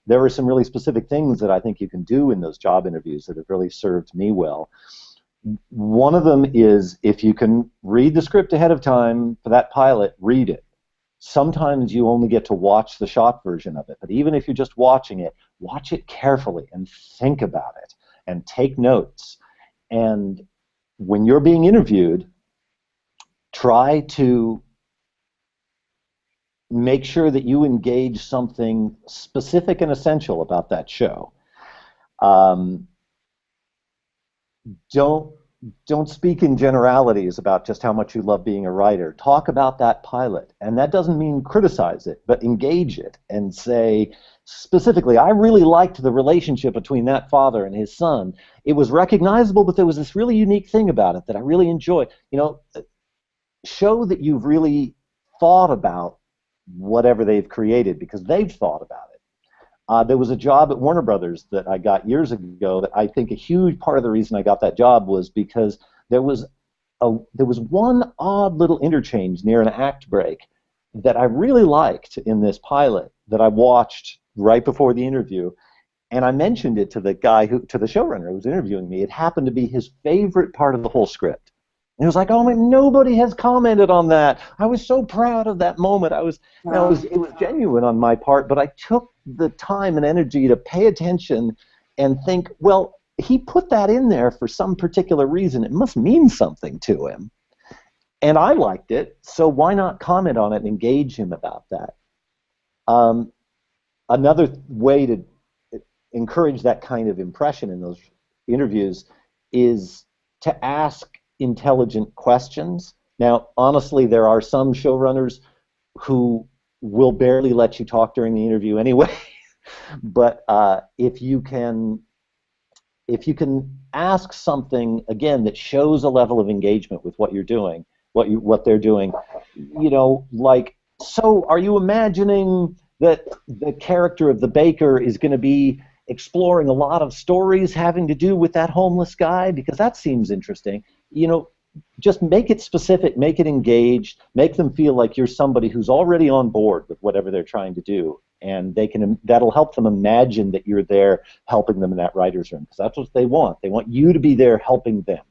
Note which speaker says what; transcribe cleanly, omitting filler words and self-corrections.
Speaker 1: there are some really specific things that I think you can do in those job interviews that have really served me well. One of them is, if you can read the script ahead of time for that pilot, read it. Sometimes you only get to watch the shot version of it, but even if you're just watching it, watch it carefully and think about it and take notes. And when you're being interviewed, try to make sure that you engage something specific and essential about that show. Don't speak in generalities about just how much you love being a writer. Talk about that pilot, and that doesn't mean criticize it, but engage it and say specifically, I really liked the relationship between that father and his son. It was recognizable, but there was this really unique thing about it that I really enjoyed. You know, show that you've really thought about whatever they've created because they've thought about it. There was a job at Warner Brothers that I got years ago that I think a huge part of the reason I got that job was because there was one odd little interchange near an act break that I really liked in this pilot that I watched right before the interview, and I mentioned it to the showrunner who was interviewing me. It happened to be his favorite part of the whole script. And it was like, oh my, nobody has commented on that. I was so proud of that moment. It was genuine on my part, but I took the time and energy to pay attention and think, well, he put that in there for some particular reason. It must mean something to him. And I liked it, so why not comment on it and engage him about that? Another way to encourage that kind of impression in those interviews is to ask intelligent questions. Now, honestly, there are some showrunners who will barely let you talk during the interview anyway. But if you can ask something again that shows a level of engagement with what you're doing, what they're doing, you know, like, so are you imagining that the character of the baker is going to be exploring a lot of stories having to do with that homeless guy? Because that seems interesting. You know, just make it specific, make it engaged, make them feel like you're somebody who's already on board with whatever they're trying to do, and that'll help them imagine that you're there helping them in that writer's room, because that's what they want. They want you to be there helping them.